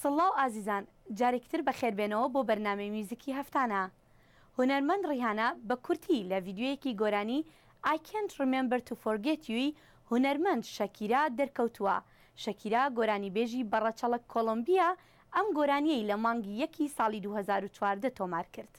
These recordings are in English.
سڵاو ئازیزان، جارێکتر بەخێربێنەوە بۆ بەرنامەی میوزیکی هەفتانە. هونەرمەند ڕیهانە بە کورتی لە ڤیدیۆیەکی گۆرانی I can't remember to forget you هونەرمەند شەکیرا دەرکەوتووە. شەکیرا گۆرانیبێژی بەڕەچەڵک کۆلۆمبیا ئەم گۆرانیەی لە مانگی 1 ساڵی 2014 تۆمار کرد.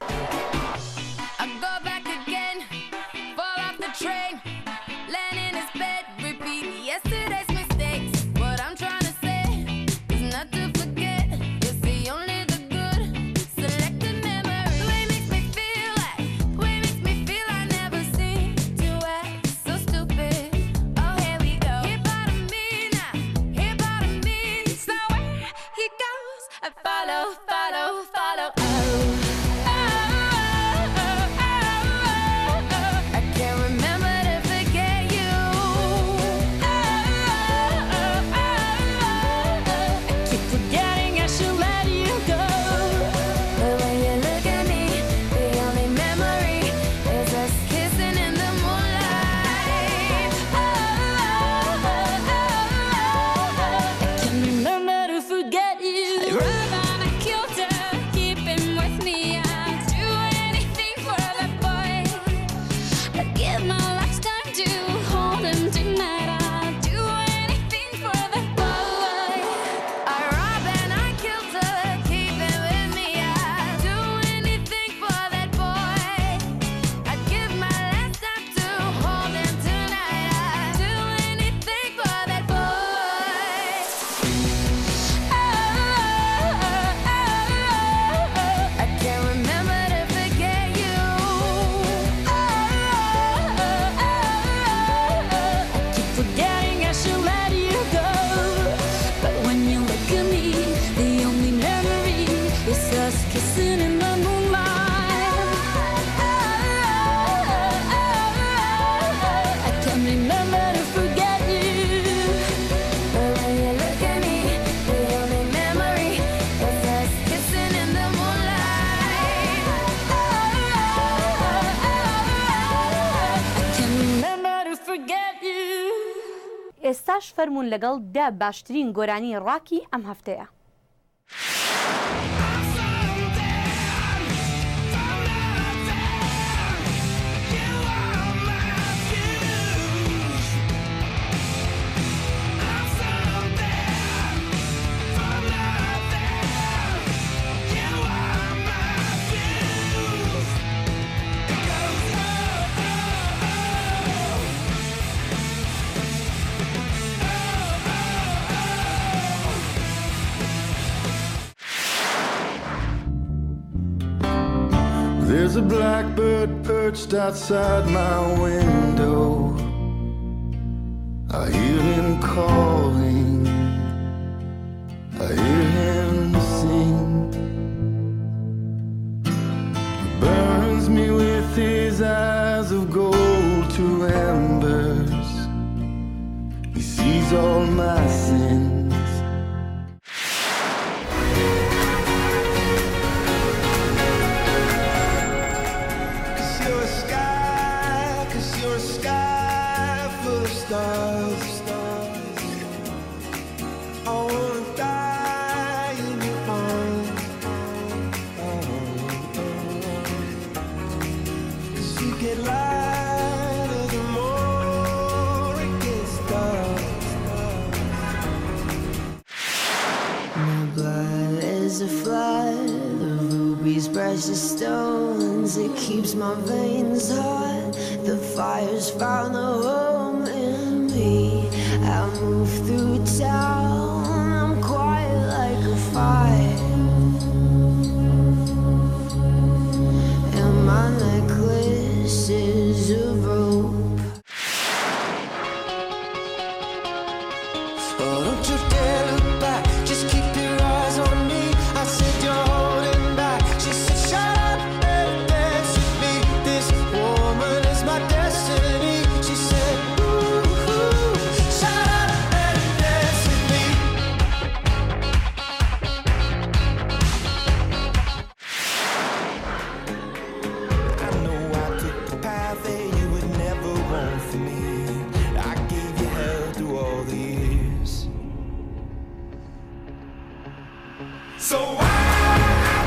ئێستاش فەرموون لەگەڵ دا باشترین گۆرانی ڕاکی ئەم هەفتەیە. There's a blackbird perched outside my window. I hear him calling, I hear him sing. He burns me with his eyes of gold to embers. He sees all my sins. Precious stones, it keeps my veins hot. The fire's found a home in me. I move through town, I'm quiet like a fire. And my necklace is a rope. Oh, don't you dare look back, just keep your eyes on me. I said you're holding. Destiny, she said, ooh, shut up and dance with me. So I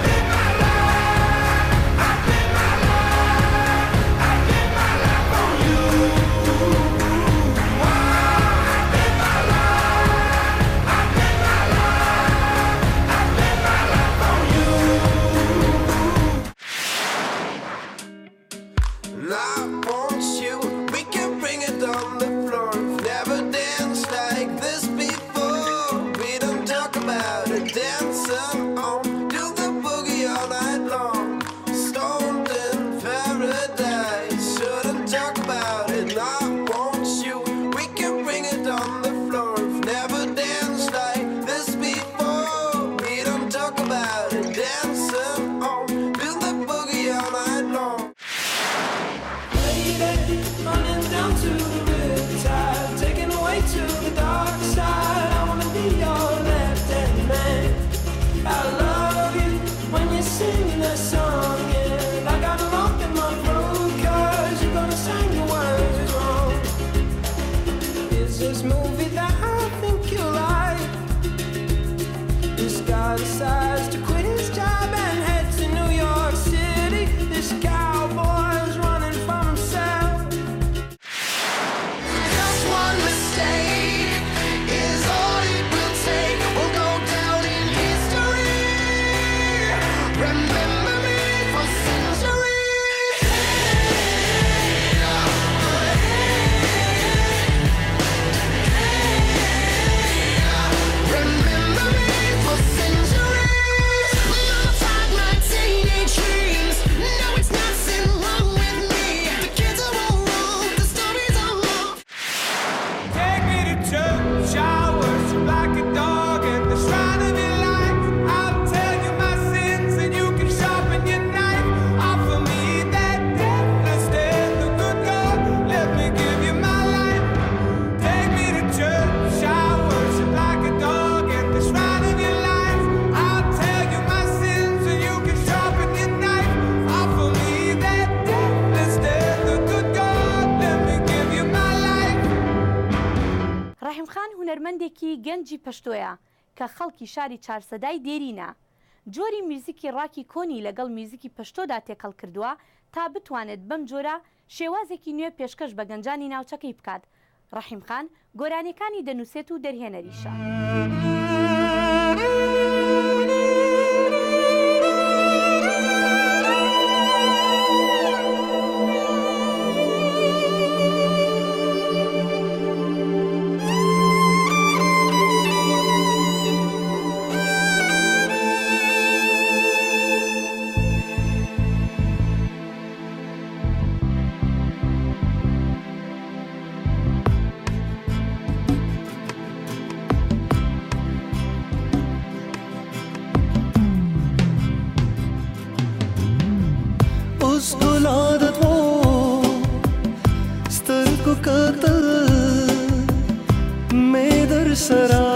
live my life, I live my life, I live my life on you. I live my life, I live my life, I live my life on you. And I want you, we can bring it on the floor. Never danced like this before. We don't talk about it, dancing on, do the boogie all night long. Stoned in paradise, shouldn't talk about it. And I want you, we can bring it on the floor. Never danced like this before. We don't talk about it, dancing on, do the boogie all night long. Lady, running down to the riptide, taken away to the dark side. I wanna be your left-hand man. I love you when you're singing that song, yeah. I got a lump in my throat 'cause you're gonna sing the words wrong. Is this movie that I think you like? This guy decides to quit his job and head to New York City. This cowboy's running from himself. Just one mistake is all it will take. We'll go down in history. Remember me for centuries. Remember me for centuries. I've had my teenage dreams. No, it's nothing wrong with me. The kids are all wrong. The stories are wrong. Take me to church, I worship like a dog at the shrine of your life. I'll tell you my sins and you can sharpen your knife. Offer me that deathless death, the good God, let me give you my life. Take me to church, I worship like a dog at the shrine of your life. I'll tell you my sins and you can sharpen your knife. Offer me that deathless death, the good God, let me give you my life. ڕەحیم خان هونەرمەندێکی گەنجی پەشتۆیە کە خەڵکی شاری چارسەدای دێرینە. جۆری میوزیکی ڕاکی کۆنی لەگەڵ میوزیکی پەشتۆدا تێکەڵ کردووە تا بتوانێت بەم جۆرە شێوازێکی نوێ پێشکەش بە گەنجانی ناوچەکەی بکات. ڕەحیم خان گۆرانیەکانی دەنووسێت و دەرهێنەریشە. اسکولادت و سترګو کتل مې در سره